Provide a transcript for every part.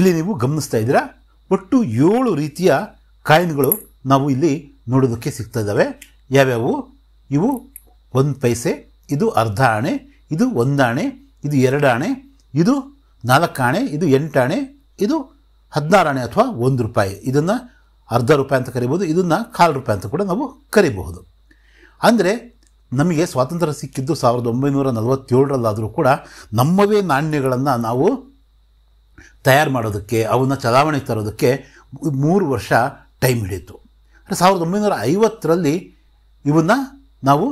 ಇಲ್ಲಿ ನೀವು ಗಮನಿಸ್ತಾ ಇದ್ದೀರಾ, ಒಟ್ಟು 7 ರೀತಿಯ ಕಾಯಿನ್ಗಳು ನಾವು ಇಲ್ಲಿ ನೋಡೋದಕ್ಕೆ ಸಿಗ್ತಾ ಇದ್ದಾವೆ. ಯಾವ್ಯಾವು? ಇವು 1 ಪೈಸೆ, ಇದು ಅರ್ಧ ಆಣೆ, ಇದು 1 ಆಣೆ, ಇದು 2 ಆಣೆ, ಇದು 4 ಆಣೆ, ಇದು 8 ಆಣೆ, ಇದು 16 ಆಣೆ ಅಥವಾ 1 ರೂಪಾಯಿ. ಇದನ್ನು ಅರ್ಧ ರೂಪಾಯಿ ಅಂತ ಕರಿಬೋದು, ಇದನ್ನು ಕಾಲು ರೂಪಾಯಿ ಅಂತ ಕೂಡ ನಾವು ಕರಿಬಹುದು. ಅಂದರೆ ನಮಗೆ ಸ್ವಾತಂತ್ರ್ಯ ಸಿಕ್ಕಿದ್ದು 1947ರಲ್ಲಾದರೂ ಕೂಡ ನಮ್ಮವೇ ನಾಣ್ಯಗಳನ್ನು ನಾವು ತಯಾರು ಮಾಡೋದಕ್ಕೆ, ಅವನ್ನ ಚಲಾವಣೆಗೆ ತರೋದಕ್ಕೆ 3 ವರ್ಷ ಟೈಮ್ ಹಿಡಿಯಿತು. 1950ರಲ್ಲಿ ಇವನ್ನ ನಾವು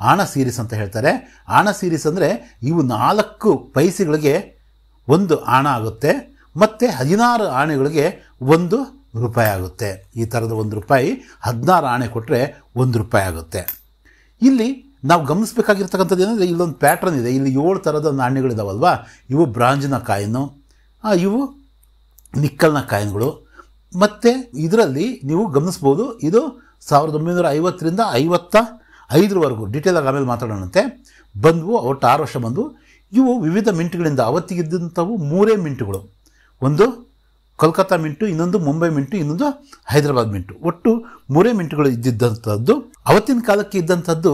ಆಣ ಸೀರೀಸ್ ಅಂತ ಹೇಳ್ತಾರೆ. ಆಣ ಸೀರೀಸ್ ಅಂದರೆ ಇವು 4 ಪೈಸೆಗಳಿಗೆ 1 ಆಣ ಆಗುತ್ತೆ, ಮತ್ತು 16 ಆಣೆಗಳಿಗೆ 1 ರೂಪಾಯಿ ಆಗುತ್ತೆ. ಈ ಥರದ 1 ರೂಪಾಯಿ 16 ಆಣೆ ಕೊಟ್ಟರೆ 1 ರೂಪಾಯಿ ಆಗುತ್ತೆ. ಇಲ್ಲಿ ನಾವು ಗಮನಿಸಬೇಕಾಗಿರ್ತಕ್ಕಂಥದ್ದು ಏನಂದರೆ, ಇಲ್ಲೊಂದು ಪ್ಯಾಟ್ರನ್ ಇದೆ. ಇಲ್ಲಿ 7 ಥರದ ನಾಣ್ಯಗಳಿದಾವಲ್ವಾ, ಇವು ಬ್ರಾಂಜ್ನ ಕಾಯಿನು, ಇವು ನಿಕ್ಕಲ್ನ ಕಾಯಿನ್ಗಳು. ಮತ್ತು ಇದರಲ್ಲಿ ನೀವು ಗಮನಿಸ್ಬೋದು, ಇದು 1950ರಿಂದ 55ರವರೆಗೂ, ಡೀಟೇಲಾಗಿ ಆಮೇಲೆ ಮಾತಾಡೋಣಂತೆ, ಬಂದವು. ಒಟ್ಟು 6 ವರ್ಷ ಬಂದವು. ಇವು ವಿವಿಧ ಮಿಂಟ್ಗಳಿಂದ ಅವತ್ತಿಗಿದ್ದಂಥವು 3 ಮಿಂಟ್ಗಳು. ಒಂದು ಕೋಲ್ಕತ್ತಾ ಮಿಂಟು, ಇನ್ನೊಂದು ಮುಂಬೈ ಮಿಂಟು, ಇನ್ನೊಂದು ಹೈದರಾಬಾದ್ ಮಿಂಟು. ಒಟ್ಟು 3 ಮಿಂಟುಗಳು ಇದ್ದಿದ್ದಂಥದ್ದು. ಅವತ್ತಿನ ಕಾಲಕ್ಕೆ ಇದ್ದಂಥದ್ದು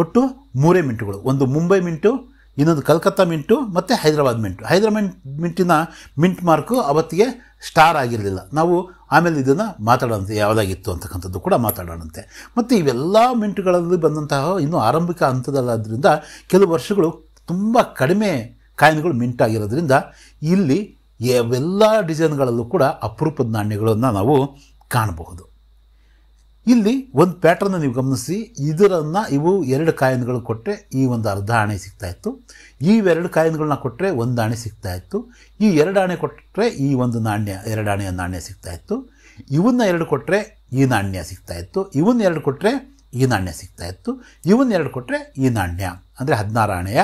ಒಟ್ಟು 3 ಮಿಂಟುಗಳು. ಒಂದು ಮುಂಬೈ ಮಿಂಟು, ಇನ್ನೊಂದು ಕಲ್ಕತ್ತಾ ಮಿಂಟು ಮತ್ತು ಹೈದರಾಬಾದ್ ಮಿಂಟು. ಹೈದರಾಬಾದ್ ಮಿಂಟಿನ ಮಿಂಟ್ ಮಾರ್ಕು ಅವತ್ತಿಗೆ ಸ್ಟಾರ್ ಆಗಿರಲಿಲ್ಲ. ನಾವು ಆಮೇಲೆ ಇದನ್ನು ಮಾತಾಡೋಂತೆ ಯಾವುದಾಗಿತ್ತು ಅಂತಕ್ಕಂಥದ್ದು ಕೂಡ ಮಾತಾಡೋಣಂತೆ. ಮತ್ತು ಇವೆಲ್ಲ ಮಿಂಟುಗಳಲ್ಲಿ ಬಂದಂತಹ ಇನ್ನೂ ಆರಂಭಿಕ ಹಂತದಲ್ಲಾದ್ರಿಂದ ಕೆಲವು ವರ್ಷಗಳು ತುಂಬ ಕಡಿಮೆ ಕಾಯಿನ್ಗಳು ಮಿಂಟ್ ಆಗಿರೋದ್ರಿಂದ ಇಲ್ಲಿ ಎಲ್ಲ ಡಿಸೈನ್ಗಳಲ್ಲೂ ಕೂಡ ಅಪರೂಪದ ನಾಣ್ಯಗಳನ್ನು ನಾವು ಕಾಣಬಹುದು. ಇಲ್ಲಿ ಒಂದು ಪ್ಯಾಟ್ರನ್ನ ನೀವು ಗಮನಿಸಿ, ಇವು 2 ಕಾಯಿನ್ಗಳು ಕೊಟ್ಟರೆ ಈ ಒಂದು ಅರ್ಧ ಆಣೆ ಸಿಗ್ತಾಯಿತ್ತು. ಈ 2 ಕಾಯಿನ್ಗಳನ್ನ ಕೊಟ್ಟರೆ 1 ಆಣೆ ಸಿಗ್ತಾಯಿತ್ತು. ಈ 2 ಆಣೆ ಕೊಟ್ಟರೆ ಈ ಒಂದು ನಾಣ್ಯ, 2 ಆಣೆಯ ನಾಣ್ಯ ಸಿಗ್ತಾಯಿತ್ತು. ಇವನ್ನ 2 ಕೊಟ್ಟರೆ ಈ ನಾಣ್ಯ ಸಿಗ್ತಾಯಿತ್ತು. ಇವನ್ನ 2 ಕೊಟ್ಟರೆ ಈ ನಾಣ್ಯ ಸಿಗ್ತಾಯಿತ್ತು. ಇವನ್ನ 2 ಕೊಟ್ಟರೆ ಈ ನಾಣ್ಯ, ಅಂದರೆ 16 ಆಣೆಯ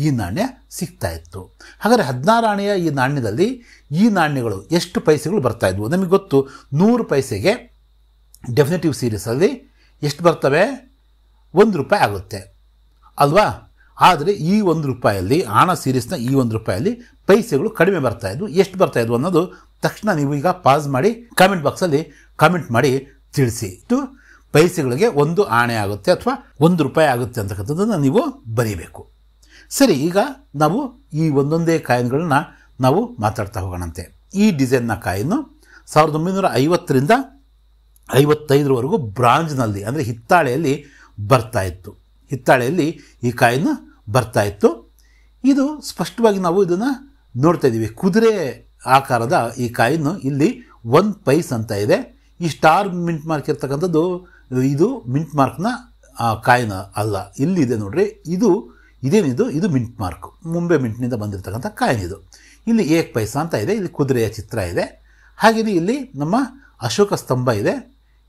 ಈ ನಾಣ್ಯ ಸಿಗ್ತಾಯಿತ್ತು. ಹಾಗಾದರೆ 16 ಆಣೆಯ ಈ ನಾಣ್ಯದಲ್ಲಿ ಈ ನಾಣ್ಯಗಳು ಎಷ್ಟು ಪೈಸೆಗಳು ಬರ್ತಾಯಿದ್ವು? ನಮಗೆ ಗೊತ್ತು, 100 ಪೈಸೆಗೆ ಡೆಫಿನೆಟಿವ್ ಸೀರೀಸಲ್ಲಿ ಎಷ್ಟು ಬರ್ತವೆ? 1 ರೂಪಾಯಿ ಆಗುತ್ತೆ ಅಲ್ವಾ? ಆದರೆ ಈ 1 ರೂಪಾಯಲ್ಲಿ, ಆಣ ಸೀರೀಸ್ನ ಈ 1 ರೂಪಾಯಲ್ಲಿ ಪೈಸೆಗಳು ಕಡಿಮೆ ಬರ್ತಾಯಿದ್ವು. ಎಷ್ಟು ಬರ್ತಾಯಿದ್ವು ಅನ್ನೋದು ತಕ್ಷಣ ನೀವು ಈಗ ಪಾಸ್ ಮಾಡಿ ಕಾಮೆಂಟ್ ಬಾಕ್ಸಲ್ಲಿ ಕಾಮೆಂಟ್ ಮಾಡಿ ತಿಳಿಸಿ. ಇಷ್ಟು ಪೈಸೆಗಳಿಗೆ 1 ಆಣೆ ಆಗುತ್ತೆ ಅಥವಾ 1 ರೂಪಾಯಿ ಆಗುತ್ತೆ ಅಂತಕ್ಕಂಥದ್ದನ್ನು ನೀವು ಬರೀಬೇಕು. ಸರಿ, ಈಗ ನಾವು ಈ ಒಂದೊಂದೇ ಕಾಯಿನ್ಗಳನ್ನ ನಾವು ಮಾತಾಡ್ತಾ ಹೋಗೋಣಂತೆ. ಈ ಡಿಸೈನ್ನ ಕಾಯಿನು 1950ರಿಂದ 55ರವರೆಗೂ ಬ್ರಾಂಜ್ನಲ್ಲಿ, ಅಂದರೆ ಹಿತ್ತಾಳೆಯಲ್ಲಿ ಬರ್ತಾಯಿತ್ತು. ಹಿತ್ತಾಳೆಯಲ್ಲಿ ಈ ಕಾಯಿನ್ ಬರ್ತಾಯಿತ್ತು. ಇದು ಸ್ಪಷ್ಟವಾಗಿ ನಾವು ಇದನ್ನು ನೋಡ್ತಾ ಇದ್ದೀವಿ. ಕುದುರೆ ಆಕಾರದ ಈ ಕಾಯಿನ್ ಇಲ್ಲಿ 1 ಪೈಸ್ ಅಂತ ಇದೆ. ಈ ಸ್ಟಾರ್ ಮಿಂಟ್ ಮಾರ್ಕ್ ಇರ್ತಕ್ಕಂಥದ್ದು ಇದು ಮಿಂಟ್ ಮಾರ್ಕ್ನ ಕಾಯಿನ್ ಅಲ್ಲ. ಇಲ್ಲಿದೆ ನೋಡ್ರಿ, ಇದು ಮಿಂಟ್ ಮಾರ್ಕ್, ಮುಂಬೈ ಮಿಂಟ್ನಿಂದ ಬಂದಿರತಕ್ಕಂಥ ಕಾಯಿನ್ ಇದು. ಇಲ್ಲಿ 1 ಪೈಸಾ ಅಂತ ಇದೆ. ಇಲ್ಲಿ ಕುದುರೆಯ ಚಿತ್ರ ಇದೆ. ಹಾಗೆಯೇ ಇಲ್ಲಿ ನಮ್ಮ ಅಶೋಕ ಸ್ತಂಭ ಇದೆ.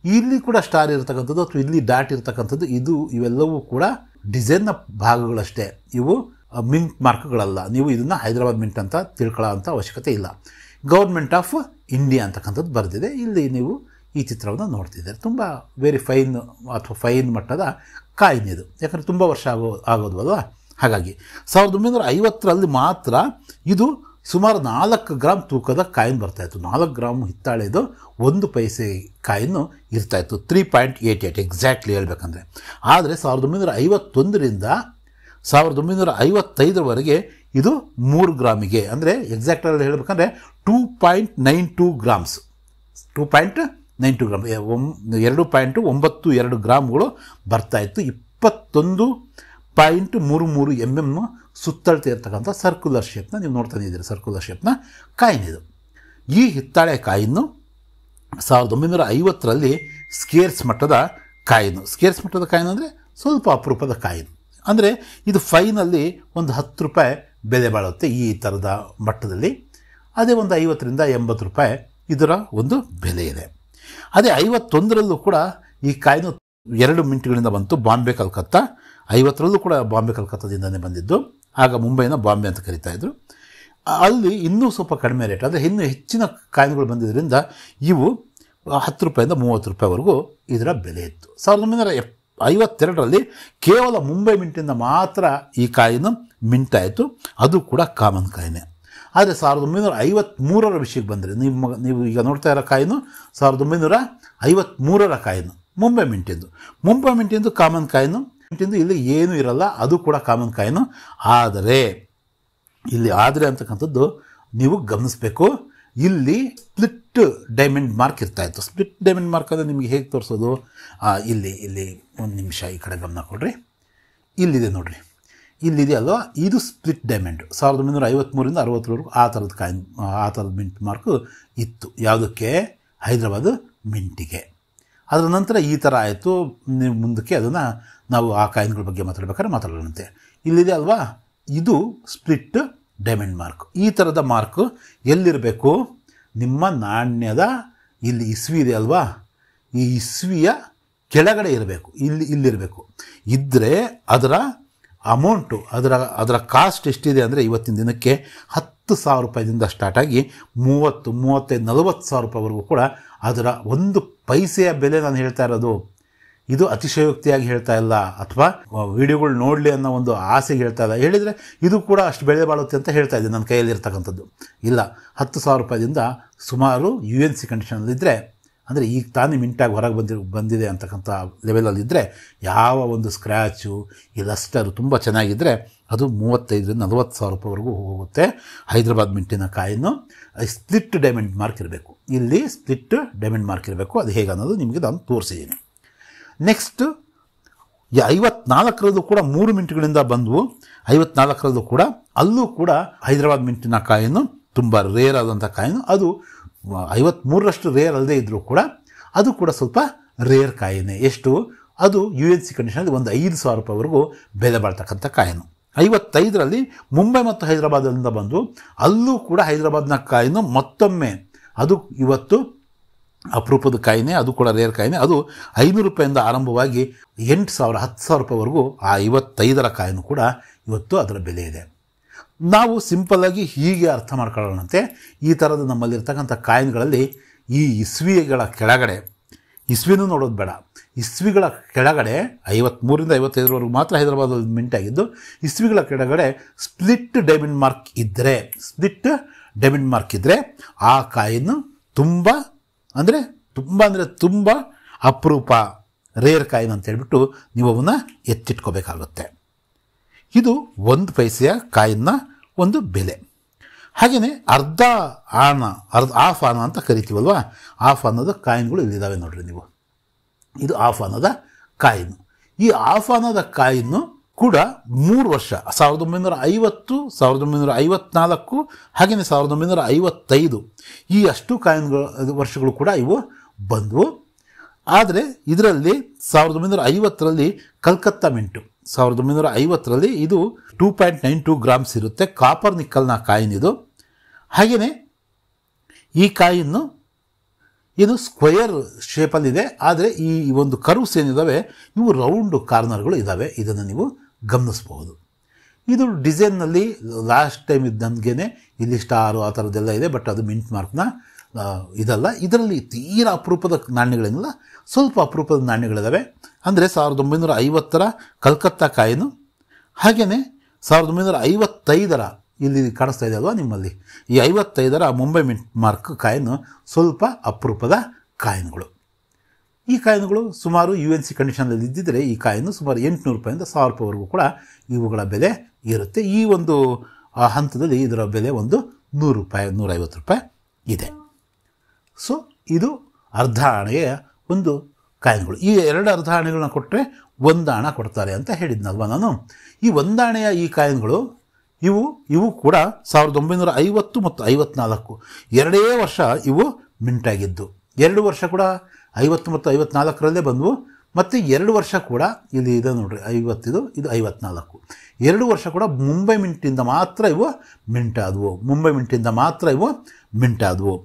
ಇಲ್ಲಿ ಕೂಡ ಸ್ಟಾರ್ ಇರತಕ್ಕಂಥದ್ದು ಅಥವಾ ಇಲ್ಲಿ ಡಾಟ್ ಇರತಕ್ಕಂಥದ್ದು ಇವೆಲ್ಲವೂ ಕೂಡ ಡಿಸೈನ್ನ ಭಾಗಗಳಷ್ಟೇ. ಇವು ಮಿಂಟ್ ಮಾರ್ಕ್ಗಳಲ್ಲ. ನೀವು ಇದನ್ನು ಹೈದರಾಬಾದ್ ಮಿಂಟ್ ಅಂತ ತಿಳ್ಕೊಳ್ಳೋ ಅಂಥ ಅವಶ್ಯಕತೆ ಇಲ್ಲ. ಗೌರ್ಮೆಂಟ್ ಆಫ್ ಇಂಡಿಯಾ ಅಂತಕ್ಕಂಥದ್ದು ಬರೆದಿದೆ. ಇಲ್ಲಿ ನೀವು ಈ ಚಿತ್ರವನ್ನು ನೋಡ್ತಿದ್ದಾರೆ. ತುಂಬ ವೆರಿ ಫೈನ್ ಅಥವಾ ಫೈನ್ ಮಟ್ಟದ ಕಾಯಿನ್ ಇದು, ಯಾಕಂದರೆ ತುಂಬ ವರ್ಷ ಆಗೋದು. ಹಾಗಾಗಿ 1950ರಲ್ಲಿ ಮಾತ್ರ ಇದು ಸುಮಾರು 4 ಗ್ರಾಮ್ ತೂಕದ ಕಾಯಿನ್ ಬರ್ತಾಯಿತ್ತು. 4 ಗ್ರಾಮ್ ಹಿತ್ತಾಳೆದು 1 ಪೈಸೆ ಕಾಯಿನ್ನು ಇರ್ತಾಯಿತ್ತು. 3.88 ಎಕ್ಸಾಕ್ಟ್ಲಿ ಹೇಳ್ಬೇಕಂದ್ರೆ. ಆದರೆ 1951ರಿಂದ 1955ರವರೆಗೆ ಇದು 3 ಗ್ರಾಮಿಗೆ, ಅಂದರೆ ಎಕ್ಸಾಕ್ಟಾಗಿ ಹೇಳಬೇಕಂದ್ರೆ 2.92 ಗ್ರಾಮ್ಸ್, 2.92 ಗ್ರಾಮ್, 2.92 ಗ್ರಾಮ್ಗಳು ಬರ್ತಾಯಿತ್ತು. 21.33 mm ಸುತ್ತಳತೆ ಇರ್ತಕ್ಕಂಥ ಸರ್ಕ್ಯುಲರ್ ಶೇಪ್ನ ನೀವು ನೋಡ್ತಾ ಇದ್ದೀರಿ. ಸರ್ಕ್ಯುಲರ್ ಶೇಪ್ನ ಕಾಯಿನ್ ಇದು. ಈ ಹಿತ್ತಾಳೆ ಕಾಯಿನ್ನು 1950ರಲ್ಲಿ ಸ್ಕೇರ್ಸ್ ಮಟ್ಟದ ಕಾಯಿನು. ಸ್ಕೇರ್ಸ್ ಮಟ್ಟದ ಕಾಯಿನ್ ಅಂದರೆ ಸ್ವಲ್ಪ ಅಪರೂಪದ ಕಾಯಿನ್. ಅಂದರೆ ಇದು ಫೈನಲ್ಲಿ ಒಂದು 10 ರೂಪಾಯಿ ಬೆಲೆ ಬಾಳುತ್ತೆ ಈ ಥರದ ಮಟ್ಟದಲ್ಲಿ. ಅದೇ ಒಂದು 50ರಿಂದ 80 ರೂಪಾಯಿ ಇದರ ಒಂದು ಬೆಲೆ ಇದೆ. ಅದೇ 51ರಲ್ಲೂ ಕೂಡ ಈ ಕಾಯಿನು 2 ಮಿಂಟ್ಗಳಿಂದ ಬಂತು. ಬಾಂಬೆ ಕಲ್ಕತ್ತಾ. 50ರಲ್ಲೂ ಕೂಡ ಬಾಂಬೆ ಕಲ್ಕತ್ತಾದಿಂದನೇ ಬಂದಿದ್ದು. ಆಗ ಮುಂಬೈನ ಬಾಂಬೆ ಅಂತ ಕರೀತಾಯಿದ್ರು. ಅಲ್ಲಿ ಇನ್ನೂ ಸ್ವಲ್ಪ ಕಡಿಮೆ ರೇಟ್, ಅಂದರೆ ಇನ್ನೂ ಹೆಚ್ಚಿನ ಕಾಯಿನ್ಗಳು ಬಂದಿದ್ದರಿಂದ ಇವು 10 ರೂಪಾಯಿಂದ 30 ರೂಪಾಯಿವರೆಗೂ ಇದರ ಬೆಲೆ ಇತ್ತು. 1952ರಲ್ಲಿ ಕೇವಲ ಮುಂಬೈ ಮಿಂಟಿಂದ ಮಾತ್ರ ಈ ಕಾಯಿನು ಮಿಂಟ್ ಆಯಿತು. ಅದು ಕೂಡ ಕಾಮನ್ ಕಾಯಿನೆ. ಆದರೆ 1953ರ ವಿಷಯಕ್ಕೆ ಬಂದರೆ ನೀವು ಈಗ ನೋಡ್ತಾ ಇರೋ ಕಾಯಿನು 1953ರ ಕಾಯಿನು ಮುಂಬೈ ಮಿಂಟಿಂದು ಕಾಮನ್ ಕಾಯಿನು. ಮಿಂಟಿಂದು ಇಲ್ಲಿ ಏನೂ ಇರಲ್ಲ, ಅದು ಕೂಡ ಕಾಮನ್ ಕಾಯಿನು. ಆದರೆ ಇಲ್ಲಿ ಅಂತಕ್ಕಂಥದ್ದು ನೀವು ಗಮನಿಸಬೇಕು. ಇಲ್ಲಿ ಸ್ಪ್ಲಿಟ್ ಡೈಮಂಡ್ ಮಾರ್ಕ್ ಇರ್ತಾಯಿತ್ತು. ಸ್ಪ್ಲಿಟ್ ಡೈಮಂಡ್ ಮಾರ್ಕ್ ಅಂದರೆ ನಿಮಗೆ ಹೇಗೆ ತೋರಿಸೋದು? ಇಲ್ಲಿ ಒಂದು ನಿಮಿಷ ಈ ಕಡೆ ಗಮನ ಕೊಡ್ರಿ. ಇಲ್ಲಿದೆ ನೋಡ್ರಿ, ಇಲ್ಲಿದೆ ಅಲ್ವಾ, ಇದು ಸ್ಪ್ಲಿಟ್ ಡೈಮಂಡ್. 1953ರಿಂದ 60ರವರೆಗೂ ಆ ಥರದ ಮಿಂಟ್ ಮಾರ್ಕು ಇತ್ತು. ಯಾವುದಕ್ಕೆ? ಹೈದರಾಬಾದ್ ಮಿಂಟಿಗೆ. ಅದರ ನಂತರ ಈ ಥರ ಆಯಿತು. ನೀವು ಮುಂದಕ್ಕೆ ಅದನ್ನು ನಾವು ಆ ಕಾಯಿನ್ಗಳ ಬಗ್ಗೆ ಮಾತಾಡೋಣಂತೆ. ಇಲ್ಲಿದೆ ಅಲ್ವಾ, ಇದು ಸ್ಪ್ಲಿಟ್ ಡೈಮಂಡ್ ಮಾರ್ಕ್. ಈ ಥರದ ಮಾರ್ಕು ಎಲ್ಲಿರಬೇಕು? ನಿಮ್ಮ ನಾಣ್ಯದ ಇಲ್ಲಿ ಇಸ್ವಿ ಇದೆ ಅಲ್ವಾ, ಈ ಇಸ್ವಿಯ ಕೆಳಗಡೆ ಇರಬೇಕು. ಇಲ್ಲಿರಬೇಕು. ಇದ್ದರೆ ಅದರ ಅಮೌಂಟು, ಅದರ ಕಾಸ್ಟ್ ಎಷ್ಟಿದೆ ಅಂದರೆ ಇವತ್ತಿನ ದಿನಕ್ಕೆ 10,000 ರೂಪಾಯಿದಿಂದ ಸ್ಟಾರ್ಟ್ ಆಗಿ 30, 35, 40,000 ರೂಪಾಯಿವರೆಗೂ ಕೂಡ ಅದರ 1 ಪೈಸೆಯ ಬೆಲೆ ನಾನು ಹೇಳ್ತಾ ಇರೋದು. ಇದು ಅತಿಶಯೋಕ್ತಿಯಾಗಿ ಹೇಳ್ತಾ ಇಲ್ಲ, ಅಥವಾ ವಿಡಿಯೋಗಳು ನೋಡಲಿ ಅನ್ನೋ ಒಂದು ಆಸೆಗೆ ಹೇಳ್ತಾ ಇಲ್ಲ. ಹೇಳಿದರೆ ಇದು ಕೂಡ ಅಷ್ಟು ಬೆಲೆ ಬಾಳುತ್ತೆ ಅಂತ ಹೇಳ್ತಾ ಇದ್ದೀನಿ. ನನ್ನ ಕೈಯಲ್ಲಿರ್ತಕ್ಕಂಥದ್ದು ಇಲ್ಲ. 10,000 ರೂಪಾಯಿದಿಂದ ಸುಮಾರು UNC ಕಂಡೀಷನಲ್ಲಿದ್ದರೆ, ಅಂದರೆ ಈಗ ತಾನೇ ಮಿಂಟಾಗಿ ಹೊರಗೆ ಬಂದಿದೆ ಅಂತಕ್ಕಂಥ ಲೆವೆಲಲ್ಲಿದ್ದರೆ, ಯಾವ ಒಂದು ಸ್ಕ್ರ್ಯಾಚು ಈ ಲಸ್ಟರು ತುಂಬ ಚೆನ್ನಾಗಿದ್ದರೆ ಅದು 35,000 ರಿಂದ 40,000 ರೂಪಾಯಿವರೆಗೂ ಹೋಗುತ್ತೆ. ಹೈದರಾಬಾದ್ ಮಿಂಟಿನ ಕಾಯಿನು ಸ್ಪ್ಲಿಟ್ ಡೈಮಂಡ್ ಮಾರ್ಕ್ ಇರಬೇಕು. ಇಲ್ಲಿ ಸ್ಪ್ಲಿಟ್ ಡೈಮಂಡ್ ಮಾರ್ಕ್ ಇರಬೇಕು. ಅದು ಹೇಗೆ ಅನ್ನೋದು ನಿಮಗೆ ನಾನು ತೋರಿಸಿದ್ದೀನಿ. ನೆಕ್ಸ್ಟ್ 54ರದ್ದು ಕೂಡ 3 ಮಿಂಟ್ಗಳಿಂದ ಬಂದವು. 54ರದ್ದು ಕೂಡ ಅಲ್ಲೂ ಕೂಡ ಹೈದರಾಬಾದ್ ಮಿಂಟಿನ ಕಾಯಿನು ತುಂಬ ರೇರ್ ಆದಂಥ ಕಾಯಿನು. ಅದು 53ರಷ್ಟು ರೇರ್ ಅಲ್ಲದೆ ಇದ್ದರೂ ಕೂಡ ಅದು ಕೂಡ ಸ್ವಲ್ಪ ರೇರ್ ಕಾಯಿನೇ. ಎಷ್ಟು? ಅದು UNC ಕಂಡೀಷನಲ್ಲಿ ಒಂದು 5,000 ರೂಪಾಯಿವರೆಗೂ ಬೆಲೆ ಬಾಳ್ತಕ್ಕಂಥ ಕಾಯಿನು. 55ರಲ್ಲಿ ಮುಂಬೈ ಮತ್ತು ಹೈದರಾಬಾದಿಂದ ಬಂದು ಅಲ್ಲೂ ಕೂಡ ಹೈದರಾಬಾದ್ನ ಕಾಯಿನು ಮತ್ತೊಮ್ಮೆ ಅದು ಇವತ್ತು ಅಪರೂಪದ ಕಾಯಿನೆ, ಅದು ಕೂಡ ರೇರ್ ಕಾಯಿನೆ. ಅದು 500 ರೂಪಾಯಿಂದ ಆರಂಭವಾಗಿ 8,000, 10,000 ರೂಪಾಯಿವರೆಗೂ ಆ 55ರ ಕಾಯಿನು ಕೂಡ ಇವತ್ತು ಅದರ ಬೆಲೆ ಇದೆ. ನಾವು ಸಿಂಪಲ್ಲಾಗಿ ಹೀಗೆ ಅರ್ಥ ಮಾಡ್ಕೊಳ್ಳೋಣಂತೆ. ಈ ಥರದ ನಮ್ಮಲ್ಲಿರ್ತಕ್ಕಂಥ ಕಾಯಿನ್ಗಳಲ್ಲಿ ಈ ಇಸ್ವಿಗಳ ಕೆಳಗಡೆ, ಇಸ್ವಿನೂ ನೋಡೋದು ಬೇಡ, ಇಸ್ವಿಗಳ ಕೆಳಗಡೆ 53ರಿಂದ 55ರವರೆಗೂ ಮಾತ್ರ ಹೈದರಾಬಾದಲ್ಲಿ ಮಿಂಟ್ ಆಗಿದ್ದು, ಇಸ್ವಿಗಳ ಕೆಳಗಡೆ ಸ್ಪ್ಲಿಟ್ ಡೈಮಂಡ್ ಮಾರ್ಕ್ ಇದ್ದರೆ ಆ ಕಾಯಿನ್ನು ತುಂಬ ಅಪರೂಪ, ರೇರ್ ಕಾಯಿನ್ ಅಂತ ಹೇಳ್ಬಿಟ್ಟು ನೀವು ಅವನ್ನ ಎತ್ತಿಟ್ಕೋಬೇಕಾಗುತ್ತೆ. ಇದು 1 ಪೈಸೆಯ ಕಾಯಿನ್ನ ಒಂದು ಬೆಲೆ. ಹಾಗೆಯೇ ಆಫ್ ಆನ ಅಂತ ಕರಿತೀವಲ್ವ, ಆಫ್ ಆನದ ಕಾಯಿನ್ಗಳು ಇಲ್ಲಿದ್ದಾವೆ ನೋಡ್ರಿ ನೀವು. ಇದು ಆಫ್ ಆನದ ಕಾಯಿನು. ಈ ಆಫ್ ಆನದ ಕಾಯಿನ್ನು ಕೂಡ 3 ವರ್ಷ, 1950, 1954 ಹಾಗೆಯೇ 1955 ಈ ಅಷ್ಟು ವರ್ಷಗಳು ಕೂಡ ಇವು ಬಂದವು. ಆದರೆ ಇದರಲ್ಲಿ 1950ರಲ್ಲಿ ಕಲ್ಕತ್ತಾ ಮಿಂಟು, 1950ರಲ್ಲಿ ಇದು 2.92 ಗ್ರಾಮ್ಸ್ ಇರುತ್ತೆ. ಕಾಪರ್ ನಿಕ್ಕಲ್ನ ಕಾಯಿನ್ ಇದು. ಹಾಗೆಯೇ ಈ ಕಾಯಿನ್ನು ಇದು ಸ್ಕ್ವಯರ್ ಶೇಪಲ್ಲಿದೆ. ಆದರೆ ಈ ಒಂದು ಕರ್ವ್ಸ್ ಏನಿದ್ದಾವೆ ಇವು ರೌಂಡು ಕಾರ್ನರ್ಗಳು ಇದ್ದಾವೆ. ಇದನ್ನು ನೀವು ಗಮನಿಸಬಹುದು. ಇದು ಡಿಸೈನ್ನಲ್ಲಿ ಲಾಸ್ಟ್ ಟೈಮ್ ಇದ್ದಂಗೆ ಇಲ್ಲಿ ಸ್ಟಾರು ಆ ಥರದ್ದೆಲ್ಲ ಇದೆ. ಬಟ್ ಅದು ಮಿಂಟ್ ಮಾರ್ಕ್ನ ಇದಲ್ಲ. ಇದರಲ್ಲಿ ತೀರಾ ಅಪರೂಪದ ನಾಣ್ಯಗಳೇನಿಲ್ಲ, ಸ್ವಲ್ಪ ಅಪರೂಪದ ನಾಣ್ಯಗಳಿದ್ದಾವೆ. ಅಂದರೆ 1950ರ ಕಲ್ಕತ್ತಾ ಕಾಯಿನು, ಹಾಗೆಯೇ 1955ರ ಇಲ್ಲಿ ಕಾಣಿಸ್ತಾ ಇದೆ ಅಲ್ವಾ ನಿಮ್ಮಲ್ಲಿ, ಈ 55ರ ಮುಂಬೈ ಮಿಂಟ್ ಮಾರ್ಕ್ ಕಾಯಿನು ಸ್ವಲ್ಪ ಅಪರೂಪದ ಕಾಯಿನ್ಗಳು. ಈ ಕಾಯಿನ್ಗಳು ಸುಮಾರು UNC ಕಂಡೀಷನಲ್ಲಿ ಇದ್ದಿದ್ದರೆ ಈ ಕಾಯಿನು ಸುಮಾರು 800 ರೂಪಾಯಿಂದ 1000 ರೂಪಾಯಿವರೆಗೂ ಕೂಡ ಇವುಗಳ ಬೆಲೆ ಇರುತ್ತೆ. ಈ ಒಂದು ಹಂತದಲ್ಲಿ ಇದರ ಬೆಲೆ ಒಂದು 100 ರೂಪಾಯಿ, 150 ರೂಪಾಯಿ ಇದೆ. ಸೊ ಇದು ಅರ್ಧ ಆಣೆಯ ಒಂದು ಕಾಯಿನ್ಗಳು. ಈ 2 ಅರ್ಧ ಆಣೆಗಳನ್ನ ಕೊಟ್ಟರೆ 1 ಆಣ ಕೊಡ್ತಾರೆ ಅಂತ ಹೇಳಿದ್ನಲ್ವ ನಾನು. ಈ 1 ಆಣೆಯ ಈ ಕಾಯಿನ್ಗಳು ಇವು ಕೂಡ 1950 ಮತ್ತು 54 2 ವರ್ಷ ಇವು ಮಿಂಟಾಗಿದ್ದು. 2 ವರ್ಷ ಕೂಡ 50 ಮತ್ತು 54ರಲ್ಲೇ ಬಂದವು. ಮತ್ತು 2 ವರ್ಷ ಕೂಡ ಇಲ್ಲಿ ಇದೆ ನೋಡ್ರಿ, 50 ಇದು 54. 2 ವರ್ಷ ಕೂಡ ಮುಂಬೈ ಮಿಂಟಿಂದ ಮಾತ್ರ ಇವು ಮಿಂಟ್ ಆದವು.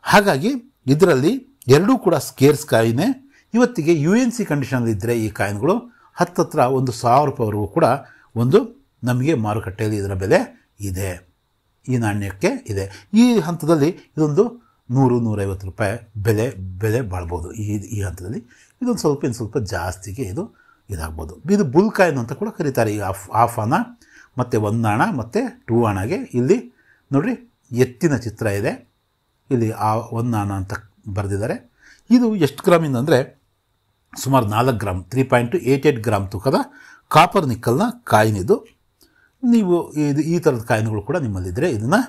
ಹಾಗಾಗಿ ಇದರಲ್ಲಿ 2 ಕೂಡ ಸ್ಕೇರ್ಸ್ ಕಾಯಿನೇ. ಇವತ್ತಿಗೆ UNC ಕಂಡೀಷನಲ್ಲಿದ್ದರೆ ಈ ಕಾಯಿನ್ಗಳು ಹತ್ತಿರ 1,000 ರೂಪಾಯಿವರೆಗೂ ಕೂಡ ನಮಗೆ ಮಾರುಕಟ್ಟೆಯಲ್ಲಿ ಇದರ ಬೆಲೆ ಇದೆ, ಈ ನಾಣ್ಯಕ್ಕೆ ಇದೆ. ಈ ಹಂತದಲ್ಲಿ ಇದೊಂದು 100-150 ರೂಪಾಯಿ ಬೆಲೆ ಬಾಳ್ಬೋದು. ಈ ಹಂತದಲ್ಲಿ ಇದೊಂದು ಸ್ವಲ್ಪ ಜಾಸ್ತಿಗೆ ಇದಾಗ್ಬೋದು. ಇದು ಬುಲ್ ಕಾಯಿನ್ ಅಂತ ಕೂಡ ಕರೀತಾರೆ. ಈ ಆಫ್ ಆಣ ಮತ್ತು 1 ಆಣ ಮತ್ತು 2 ಆಣಗೆ ಇಲ್ಲಿ ನೋಡಿರಿ ಎತ್ತಿನ ಚಿತ್ರ ಇದೆ, ಇಲ್ಲಿ ಆ ಒಂದು ನಾಣ ಅಂತ ಬರೆದಿದ್ದಾರೆ. ಇದು ಎಷ್ಟು ಗ್ರಾಮಿಂದ ಅಂದರೆ ಸುಮಾರು 4 ಗ್ರಾಮ್ 3.88 ಗ್ರಾಮ್ ತೂಕದ ಕಾಪರ್ ನಿಕ್ಕಲ್ನ ಕಾಯಿನ್ ಇದು. ನೀವು ಈ ಥರದ ಕಾಯಿನ್ಗಳು ಕೂಡ ನಿಮ್ಮಲ್ಲಿದ್ದರೆ ಇದನ್ನು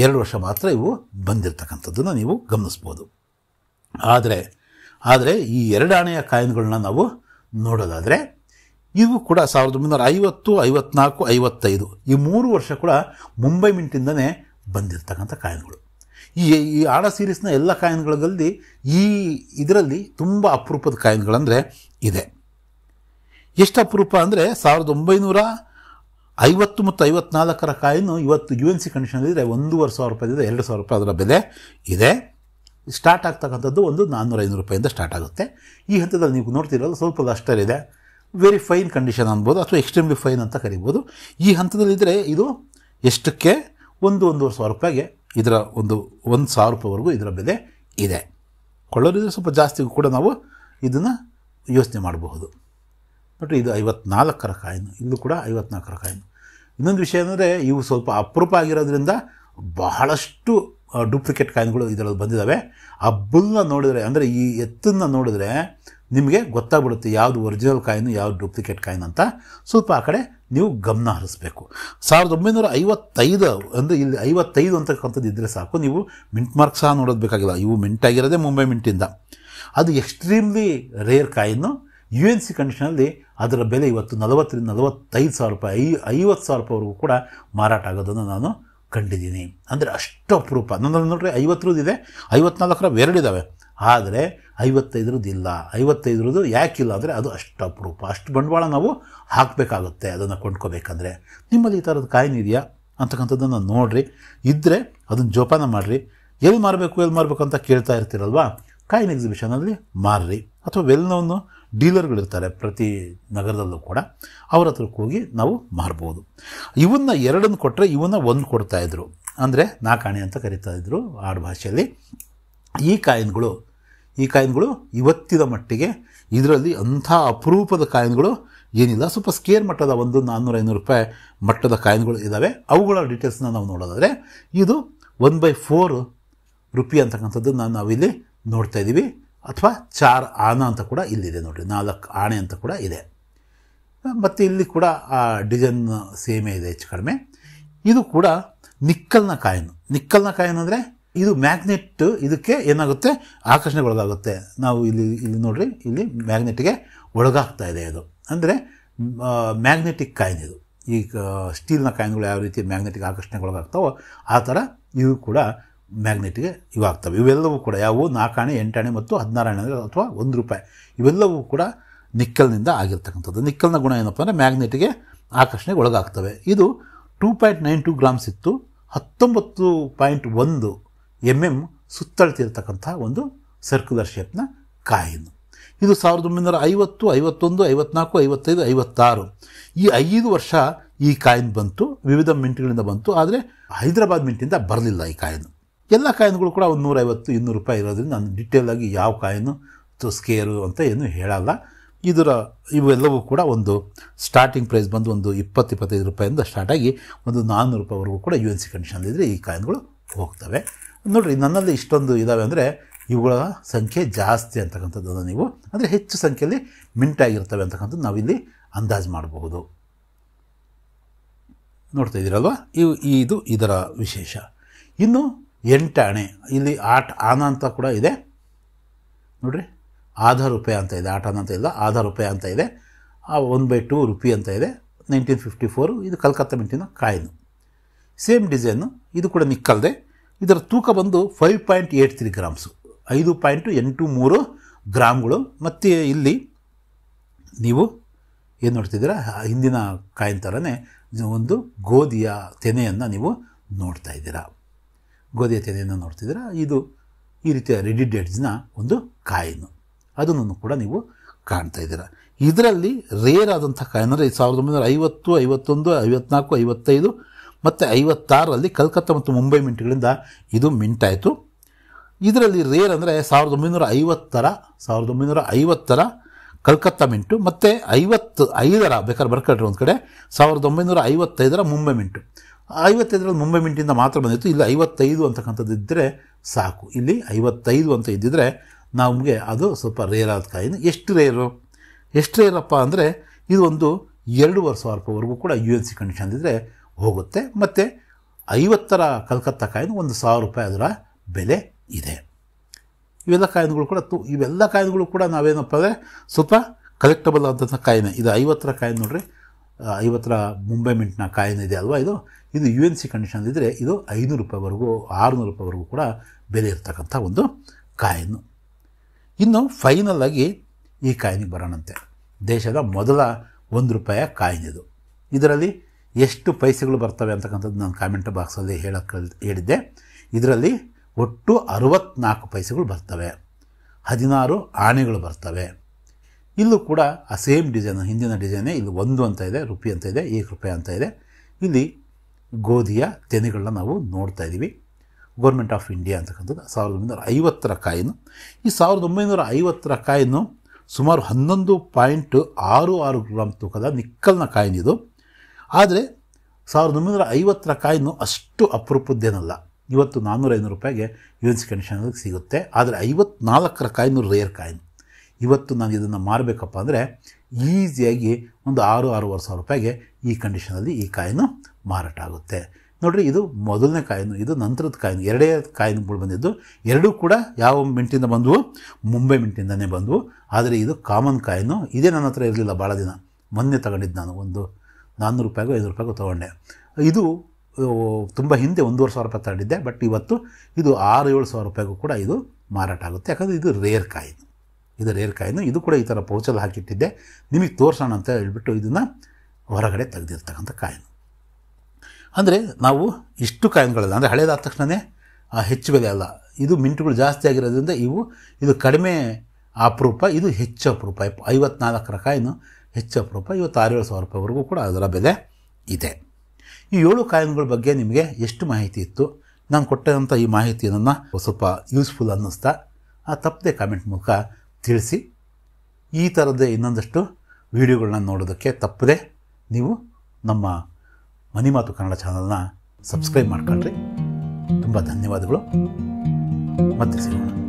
2 ವರ್ಷ ಮಾತ್ರ ಇವು ಬಂದಿರತಕ್ಕಂಥದ್ದನ್ನು ನೀವು ಗಮನಿಸ್ಬೋದು. ಆದರೆ ಈ 2 ಆಣೆಯ ಕಾಯಿನ್ಗಳನ್ನ ನಾವು ನೋಡೋದಾದರೆ ಇವು ಕೂಡ 1950, 54, 55 ಈ 3 ವರ್ಷ ಕೂಡ ಮುಂಬೈ ಮಿಂಟಿಂದನೇ ಬಂದಿರತಕ್ಕಂಥ ಕಾಯಿನ್ಗಳು. ಈ ಆಡ ಸೀರೀಸ್ನ ಎಲ್ಲ ಕಾಯಿನ್ಗಳಲ್ಲಿ ಇದರಲ್ಲಿ ತುಂಬ ಅಪರೂಪದ ಕಾಯಿನ್ಗಳಂದರೆ ಇದೆ. ಎಷ್ಟು ಅಪರೂಪ ಅಂದರೆ 1950 ಮತ್ತು 54 ಕಾಯಿನು ಇವತ್ತು UNC ಕಂಡೀಷನಲ್ಲಿದ್ದರೆ 1,500 ರೂಪಾಯಿದಿಂದ 2,000 ರೂಪಾಯಿ ಅದರ ಬೆಲೆ ಇದೆ. ಸ್ಟಾರ್ಟ್ ಆಗ್ತಕ್ಕಂಥದ್ದು ಒಂದು 400-500 ರೂಪಾಯಿಂದ ಸ್ಟಾರ್ಟ್ ಆಗುತ್ತೆ. ಈ ಹಂತದಲ್ಲಿ ನೀವು ನೋಡ್ತಿರಲ್ಲ ಸ್ವಲ್ಪ ಲಸ್ಟರ್ ಇದೆ, ವೆರಿ ಫೈನ್ ಕಂಡೀಷನ್ ಅನ್ಬೋದು ಅಥವಾ ಎಕ್ಸ್ಟ್ರೀಮ್ಲಿ ಫೈನ್ ಅಂತ ಕರಿಬೋದು. ಈ ಹಂತದಲ್ಲಿದ್ದರೆ ಇದು ಎಷ್ಟಕ್ಕೆ 1,500 ರೂಪಾಯಿಗೆ ಇದರ 1,000 ರೂಪಾಯಿವರೆಗೂ ಇದರ ಬೆಲೆ ಇದೆ. ಕೊಳ್ಳೋರಿದ್ರೆ ಸ್ವಲ್ಪ ಜಾಸ್ತಿ ಕೂಡ ನಾವು ಇದನ್ನು ಯೋಚನೆ ಮಾಡಬಹುದು. ನೋಡಿರಿ ಇದು 54 ಕಾಯಿನು, ಇಲ್ಲೂ ಕೂಡ 54 ಕಾಯಿನು. ಇನ್ನೊಂದು ವಿಷಯ ಅಂದರೆ ಇವು ಸ್ವಲ್ಪ ಅಪರೂಪ ಆಗಿರೋದ್ರಿಂದ ಬಹಳಷ್ಟು ಡೂಪ್ಲಿಕೇಟ್ ಕಾಯಿನ್ಗಳು ಇದರಲ್ಲಿ ಬಂದಿದ್ದಾವೆ. ಆ ಬುಲ್ನ ನೋಡಿದರೆ ಅಂದರೆ ಈ ಎತ್ತನ್ನು ನೋಡಿದ್ರೆ ನಿಮಗೆ ಗೊತ್ತಾಗ್ಬಿಡುತ್ತೆ ಯಾವುದು ಒರಿಜಿನಲ್ ಕಾಯಿನು ಯಾವುದು ಡೂಪ್ಲಿಕೇಟ್ ಕಾಯಿನ್ ಅಂತ. ಸ್ವಲ್ಪ ಆ ಕಡೆ ನೀವು ಗಮನ ಹರಿಸ್ಬೇಕು. 1955 ಅಂದರೆ ಇಲ್ಲಿ 55 ಅಂತಕ್ಕಂಥದ್ದು ಇದ್ದರೆ ಸಾಕು, ನೀವು ಮಿಂಟ್ ಮಾರ್ಕ್ ಸಹ ನೋಡೋದು ಬೇಕಾಗಿಲ್ಲ. ಇವು ಮಿಂಟ್ ಆಗಿರೋದೇ ಮುಂಬೈ ಮಿಂಟಿಂದ. ಅದು ಎಕ್ಸ್ಟ್ರೀಮ್ಲಿ ರೇರ್ ಕಾಯಿನ್ನು. UNC ಕಂಡೀಷನಲ್ಲಿ ಅದರ ಬೆಲೆ ಇವತ್ತು 40,000-45,000 ರೂಪಾಯಿ 50,000 ರೂಪಾಯಿವರೆಗೂ ಕೂಡ ಮಾರಾಟ ಆಗೋದನ್ನು ನಾನು ಕಂಡಿದ್ದೀನಿ. ಅಂದರೆ ಅಷ್ಟು ಅಪರೂಪ. ನನ್ನಲ್ಲಿ ನೋಡ್ರಿ 50 ಇದೆ, 54 2 ಆದರೆ 55 ಇಲ್ಲ. 55 ಯಾಕಿಲ್ಲ ಅಂದರೆ ಅದು ಅಷ್ಟು ಅಪರೂಪ, ಅಷ್ಟು ಬಂಡವಾಳ ನಾವು ಹಾಕಬೇಕಾಗುತ್ತೆ ಅದನ್ನು ಕೊಂಡ್ಕೋಬೇಕಂದ್ರೆ. ನಿಮ್ಮಲ್ಲಿ ಈ ಥರದ ಕಾಯಿನ್ ಇದೆಯಾ ಅಂತಕ್ಕಂಥದ್ದನ್ನು ನೋಡಿರಿ, ಇದ್ದರೆ ಅದನ್ನು ಜೋಪಾನ ಮಾಡಿರಿ. ಎಲ್ಲಿ ಮಾರಬೇಕು ಅಂತ ಕೇಳ್ತಾ ಇರ್ತೀರಲ್ವಾ, ಕಾಯಿನ್ ಎಕ್ಸಿಬಿಷನಲ್ಲಿ ಮಾರ್ರಿ. ಅಥವಾ ವೆಲ್ ನೋನ್ ಡೀಲರ್ಗಳಿರ್ತಾರೆ ಪ್ರತಿ ನಗರದಲ್ಲೂ ಕೂಡ, ಅವ್ರ ಹತ್ರಕ್ಕೆ ಹೋಗಿ ನಾವು ಮಾರ್ಬೋದು. ಇವನ್ನ 2 ಕೊಟ್ಟರೆ ಇವನ್ನ 1 ಕೊಡ್ತಾಯಿದ್ರು, ಅಂದರೆ 4 ಆಣೆ ಅಂತ ಕರೀತಾಯಿದ್ರು ಆಡು ಭಾಷೆಯಲ್ಲಿ. ಈ ಕಾಯಿನ್ಗಳು ಇವತ್ತಿನ ಮಟ್ಟಿಗೆ ಇದರಲ್ಲಿ ಅಂಥ ಅಪರೂಪದ ಕಾಯಿನ್ಗಳು ಏನಿಲ್ಲ. ಸ್ವಲ್ಪ ಸ್ಕೇರ್ ಮಟ್ಟದ 400-500 ರೂಪಾಯಿ ಮಟ್ಟದ ಕಾಯಿನ್ಗಳು ಇದ್ದಾವೆ. ಅವುಗಳ ಡೀಟೇಲ್ಸ್ನ ನಾವು ನೋಡೋದಾದರೆ ಇದು 1/4 ರೂಪಾಯಿ ಅಂತಕ್ಕಂಥದ್ದನ್ನು ನಾವಿಲ್ಲಿ ನೋಡ್ತಾ ಇದ್ದೀವಿ. ಅಥವಾ 4 ಆನಾ ಅಂತ ಕೂಡ ಇಲ್ಲಿದೆ ನೋಡಿರಿ, 4 ಆಣೆ ಅಂತ ಕೂಡ ಇದೆ. ಮತ್ತು ಇಲ್ಲಿ ಕೂಡ ಆ ಡಿಸೈನ್ ಸೇಮೇ ಇದೆ ಹೆಚ್ಚು ಕಡಿಮೆ. ಇದು ಕೂಡ ನಿಕ್ಕಲ್ನ ಕಾಯಿನ್ ಅಂದರೆ ಇದು ಮ್ಯಾಗ್ನೆಟ್, ಇದಕ್ಕೆ ಏನಾಗುತ್ತೆ ಆಕರ್ಷಣೆಗೊಳಗಾಗುತ್ತೆ. ನಾವು ಇಲ್ಲಿ ನೋಡ್ರಿ, ಇಲ್ಲಿ ಮ್ಯಾಗ್ನೆಟ್ಗೆ ಒಳಗಾಗ್ತಾ ಇದೆ. ಅದು ಅಂದರೆ ಮ್ಯಾಗ್ನೆಟಿಕ್ ಕಾಯಿನ್ ಇದು. ಈಗ ಸ್ಟೀಲ್ನ ಕಾಯಿನ್ಗಳು ಯಾವ ರೀತಿ ಮ್ಯಾಗ್ನೆಟಿಕ್ ಆಕರ್ಷಣೆಗೊಳಗಾಗ್ತಾವೋ ಆ ಥರ ಇವು ಕೂಡ ಮ್ಯಾಗ್ನೆಟ್ಗೆ ಇವಾಗ್ತವೆ. ಇವೆಲ್ಲವೂ ಕೂಡ ಯಾವುವು 4 ಆಣೆ 8 ಆಣೆ ಮತ್ತು 16 ಆಣೆ ಅಥವಾ 1 ರೂಪಾಯಿ ಇವೆಲ್ಲವೂ ಕೂಡ ನಿಕ್ಕಲ್ನಿಂದ ಆಗಿರ್ತಕ್ಕಂಥದ್ದು. ನಿಕ್ಕಲ್ನ ಗುಣ ಏನಪ್ಪ ಅಂದರೆ ಮ್ಯಾಗ್ನೆಟ್ಗೆ ಆಕರ್ಷಣೆಗೆ ಒಳಗಾಗ್ತವೆ. ಇದು 2.92 ಗ್ರಾಮ್ಸ್ ಇತ್ತು. 19.1 mm ಸುತ್ತಳ್ತಿರ್ತಕ್ಕಂಥ ಒಂದು ಸರ್ಕ್ಯುಲರ್ ಶೇಪ್ನ ಕಾಯಿನು. ಇದು 1950, 51, 54, 55, 56 ಈ 5 ವರ್ಷ ಈ ಕಾಯಿನ್ ಬಂತು. ವಿವಿಧ ಮಿಂಟ್ಗಳಿಂದ ಬಂತು, ಆದರೆ ಹೈದರಾಬಾದ್ ಮಿಂಟಿಂದ ಬರಲಿಲ್ಲ ಈ ಕಾಯಿನು. ಎಲ್ಲ ಕಾಯಿನ್ಗಳು ಕೂಡ 150-200 ರೂಪಾಯಿ ಇರೋದ್ರಿಂದ ನಾನು ಡೀಟೇಲಾಗಿ ಯಾವ ಕಾಯಿನು ಸ್ಕೇರು ಅಂತ ಏನು ಹೇಳಲ್ಲ. ಇವೆಲ್ಲವೂ ಕೂಡ ಒಂದು ಸ್ಟಾರ್ಟಿಂಗ್ ಪ್ರೈಸ್ ಬಂದು ಒಂದು 20-25 ರೂಪಾಯಿಂದ ಸ್ಟಾರ್ಟ್ ಆಗಿ ಒಂದು 400 ರೂಪಾಯಿವರೆಗೂ ಕೂಡ UNC ಕಂಡೀಷನಲ್ಲಿದ್ದರೆ ಈ ಕಾಯಿನ್ಗಳು ಹೋಗ್ತವೆ. ನೋಡಿರಿ, ನನ್ನಲ್ಲಿ ಇಷ್ಟೊಂದು ಇದ್ದಾವೆ ಅಂದರೆ ಇವುಗಳ ಸಂಖ್ಯೆ ಜಾಸ್ತಿ ಅಂತಕ್ಕಂಥದ್ದನ್ನು ನೀವು ಅಂದರೆ ಹೆಚ್ಚು ಸಂಖ್ಯೆಯಲ್ಲಿ ಮಿಂಟ್ ಆಗಿರ್ತವೆ ಅಂತಕ್ಕಂಥದ್ದು ನಾವಿಲ್ಲಿ ಅಂದಾಜು ಮಾಡಬಹುದು. ನೋಡ್ತಾ ಇದ್ದೀರಲ್ವ, ಇದು ಇದರ ವಿಶೇಷ. ಇನ್ನು 8 ಆಣೆ, ಇಲ್ಲಿ ಆನಾ ಅಂತ ಕೂಡ ಇದೆ ನೋಡಿರಿ, ಆಧಾ ರೂಪಾಯಿ ಅಂತ ಇದೆ. ಆಟ ಅಂತ ಇಲ್ಲ, ಆಧಾ ರೂಪಾಯಿ ಅಂತ ಇದೆ. 1/2 ರೂಪಾಯಿ ಅಂತ ಇದೆ. 1954 ಇದು ಕಲ್ಕತ್ತಾ ಮಿಂಟಿನ ಕಾಯಿನು. ಸೇಮ್ ಡಿಸೈನು, ಇದು ಕೂಡ ನಿಕ್ಕಲ್ದೆ. ಇದರ ತೂಕ ಬಂದು 5.83 ಗ್ರಾಮ್ಸು, 5.83 ಗ್ರಾಮ್ಗಳು. ಮತ್ತು ಇಲ್ಲಿ ನೀವು ಏನು ನೋಡ್ತಿದ್ದೀರಾ, ಹಿಂದಿನ ಕಾಯಿನ್ ಥರನೇ ಒಂದು ಗೋಧಿಯ ತೆನೆಯನ್ನು ನೀವು ನೋಡ್ತಾ ಇದ್ದೀರಾ. ಗೋಧಿಯ ತೆನೆಯನ್ನು ನೋಡ್ತಿದ್ದೀರಾ. ಇದು ಈ ರೀತಿಯ ರೆಡಿ ಡೇಟ್ಸ್ನ ಒಂದು ಕಾಯಿನು, ಅದನ್ನು ಕೂಡ ನೀವು ಕಾಣ್ತಾ ಇದ್ದೀರಾ. ಇದರಲ್ಲಿ ರೇರ್ ಆದಂಥ ಕಾಯಿನ್ ಅಂದರೆ 1950, 51, 54, 55 ಮತ್ತು 56ರಲ್ಲಿ ಕಲ್ಕತ್ತಾ ಮತ್ತು ಮುಂಬೈ ಮಿಂಟ್ಗಳಿಂದ ಇದು ಮಿಂಟ್ ಆಯಿತು. ಇದರಲ್ಲಿ ರೇರ್ ಅಂದರೆ 1950ರ ಕಲ್ಕತ್ತಾ ಮಿಂಟು ಮತ್ತು 55ರ ಬೇಕಾದ್ರೆ ಬರ್ಕೊಳ್ರಿ ಒಂದು ಕಡೆ 1955ರ ಮುಂಬೈ ಮಿಂಟು. 55ರಲ್ಲಿ ಮುಂಬೈ ಮಿಂಟಿಂದ ಮಾತ್ರ ಬಂದಿತ್ತು. ಇಲ್ಲಿ 55 ಅಂತಕ್ಕಂಥದ್ದು ಇದ್ದರೆ ಸಾಕು. ಇಲ್ಲಿ 55 ಅಂತ ಇದ್ದಿದ್ರೆ ನಮಗೆ ಅದು ಸ್ವಲ್ಪ ರೇರ್ ಆದ ಕಾಯಿನ್. ಎಷ್ಟು ರೇರಪ್ಪ ಅಂದರೆ ಇದು ಒಂದು 2,500 ರೂಪಾಯಿವರೆಗೂ ಕೂಡ UNC ಕಂಡೀಷನ್ ಇದ್ದರೆ ಹೋಗುತ್ತೆ. ಮತ್ತು 50ರ ಕಲ್ಕತ್ತಾ ಕಾಯಿನ್ 1,000 ರೂಪಾಯಿ ಅದರ ಬೆಲೆ ಇದೆ. ಇವೆಲ್ಲ ಕಾಯಿನ್ಗಳು ಕೂಡ ನಾವೇನಪ್ಪ ಅಂದರೆ ಸ್ವಲ್ಪ ಕಲೆಕ್ಟಬಲ್ ಆದಂಥ ಕಾಯಿನ್. ಇದು 50ರ ಕಾಯಿನ್ ನೋಡ್ರಿ, 50ರ ಮುಂಬೈ ಮಿಂಟ್ನ ಕಾಯಿನ್ ಇದೆ ಅಲ್ವಾ, ಇದು UNC ಕಂಡೀಷನ್ ಇದ್ದರೆ ಇದು 500 ರೂಪಾಯಿವರೆಗೂ 600 ರೂಪಾಯಿವರೆಗೂ ಕೂಡ ಬೆಲೆ ಇರ್ತಕ್ಕಂಥ ಒಂದು ಕಾಯಿನು. ಇನ್ನು ಫೈನಲ್ ಆಗಿ ಈ ಕಾಯಿನಿಗೆ ಬರೋಣಂತೆ. ದೇಶದ ಮೊದಲ 1 ರೂಪಾಯಿಯ ಕಾಯಿನ್ ಇದು. ಇದರಲ್ಲಿ ಎಷ್ಟು ಪೈಸೆಗಳು ಬರ್ತವೆ ಅಂತಕ್ಕಂಥದ್ದು ನಾನು ಕಾಮೆಂಟ್ ಬಾಕ್ಸಲ್ಲಿ ಹೇಳಿದ್ದೆ. ಇದರಲ್ಲಿ ಒಟ್ಟು 64 ಪೈಸೆಗಳು ಬರ್ತವೆ, 16 ಆಣೆಗಳು ಬರ್ತವೆ. ಇಲ್ಲೂ ಕೂಡ ಆ ಸೇಮ್ ಡಿಸೈನ್, ಹಿಂದಿನ ಡಿಸೈನೇ. ಇಲ್ಲಿ 1 ಅಂತ ಇದೆ, ರುಪಿ ಅಂತ ಇದೆ, 1 ರೂಪಾಯಿ ಅಂತ ಇದೆ. ಇಲ್ಲಿ ಗೋಧಿಯ ತೆನೆಗಳನ್ನ ನಾವು ನೋಡ್ತಾ ಇದ್ದೀವಿ. ಗೌರ್ಮೆಂಟ್ ಆಫ್ ಇಂಡಿಯಾ ಅಂತಕ್ಕಂಥದ್ದು 1950ರ ಕಾಯಿನು. ಈ 1950ರ ಕಾಯಿನು ಸುಮಾರು 11.66 ಗ್ರಾಮ್ ತೂಕದ ನಿಕ್ಕಲ್ನ ಕಾಯಿನ್ ಇದು. ಆದರೆ 1950ರ ಕಾಯಿನು ಅಷ್ಟು ಅಪರೂಪದ್ದೇನಲ್ಲ. ಇವತ್ತು 400-500 ರೂಪಾಯಿಗೆ UNC ಕಂಡೀಷನಲ್ಲಿ ಸಿಗುತ್ತೆ. ಆದರೆ 54ರ ಕಾಯಿನು ರೇರ್ ಕಾಯಿನ್. ಇವತ್ತು ನಾನು ಇದನ್ನು ಮಾರಬೇಕಪ್ಪ ಅಂದರೆ ಈಸಿಯಾಗಿ ಒಂದು 6,500 ರೂಪಾಯಿಗೆ ಈ ಕಂಡೀಷನಲ್ಲಿ ಈ ಕಾಯಿನು ಮಾರಾಟ ಆಗುತ್ತೆ. ನೋಡಿರಿ, ಇದು ಮೊದಲನೇ ಕಾಯಿನು, ಇದು ನಂತರದ ಕಾಯಿನು. 2 ಕಾಯಿನ್ಗಳು ಬಂದಿದ್ದು. ಎರಡೂ ಕೂಡ ಯಾವ ಮಿಂಟಿಂದ ಬಂದವು? ಮುಂಬೈ ಮಿಂಟಿಂದನೇ ಬಂದವು. ಆದರೆ ಇದು ಕಾಮನ್ ಕಾಯಿನು. ಇದೇ ನನ್ನ ಹತ್ರ ಇರಲಿಲ್ಲ ಭಾಳ ದಿನ. ಮೊನ್ನೆ ತಗೊಂಡಿದ್ದು ನಾನು, ಒಂದು 400 ರೂಪಾಯಿಗೋ 500 ರೂಪಾಯಿಗೋ ತೊಗೊಂಡೆ. ಇದು ತುಂಬ ಹಿಂದೆ 1,500 ರೂಪಾಯಿ ತಗೊಂಡಿದ್ದೆ. ಬಟ್ ಇವತ್ತು ಇದು 6,000-7,000 ರೂಪಾಯಿಗೂ ಕೂಡ ಇದು ಮಾರಾಟ ಆಗುತ್ತೆ. ಯಾಕಂದರೆ ಇದು ರೇರ್ ಕಾಯಿನು. ಇದು ಕೂಡ ಈ ಥರ ಪೌಚಲ್ಲಿ ಹಾಕಿಟ್ಟಿದ್ದೆ, ನಿಮಗೆ ತೋರಿಸೋಣ ಅಂತ ಹೇಳ್ಬಿಟ್ಟು ಇದನ್ನು ಹೊರಗಡೆ ತೆಗೆದಿರ್ತಕ್ಕಂಥ ಕಾಯಿನು. ಅಂದರೆ ನಾವು ಇಷ್ಟು ಕಾಯಿನ್ಗಳಲ್ಲ, ಅಂದರೆ ಹಳೇದಾದ ತಕ್ಷಣವೇ ಹೆಚ್ಚು ಬೆಲೆ ಅಲ್ಲ. ಇದು ಮಿಂಟುಗಳು ಜಾಸ್ತಿ ಆಗಿರೋದ್ರಿಂದ ಇದು ಕಡಿಮೆ ಅಪರೂಪ, ಇದು ಹೆಚ್ಚು ಅಪರೂಪ. 54ರ ಕಾಯಿನು ಹೆಚ್ಚು ಅಪರೂಪ. ಇವತ್ತು 6,000-7,000 ರೂಪಾಯಿವರೆಗೂ ಕೂಡ ಅದರ ಬೆಲೆ ಇದೆ. ಈ 7 ಕಾಯಿನ್ಗಳ ಬಗ್ಗೆ ನಿಮಗೆ ಎಷ್ಟು ಮಾಹಿತಿ ಇತ್ತು? ನಾನು ಕೊಟ್ಟಂಥ ಈ ಮಾಹಿತಿಯನ್ನು ಸ್ವಲ್ಪ ಯೂಸ್ಫುಲ್ ಅನ್ನಿಸ್ತಾ ತಪ್ಪದೆ ಕಾಮೆಂಟ್ ಮೂಲಕ ತಿಳಿಸಿ. ಈ ಥರದ್ದೇ ಇನ್ನೊಂದಷ್ಟು ವಿಡಿಯೋಗಳನ್ನ ನೋಡೋದಕ್ಕೆ ತಪ್ಪದೆ ನೀವು ನಮ್ಮ ಮನಿ ಮಾತು ಕನ್ನಡ ಚಾನಲ್ನ ಸಬ್ಸ್ಕ್ರೈಬ್ ಮಾಡ್ಕೊಳ್ರಿ. ತುಂಬ ಧನ್ಯವಾದಗಳು. ಮತ್ತೆ ಸಿಗೋಣ.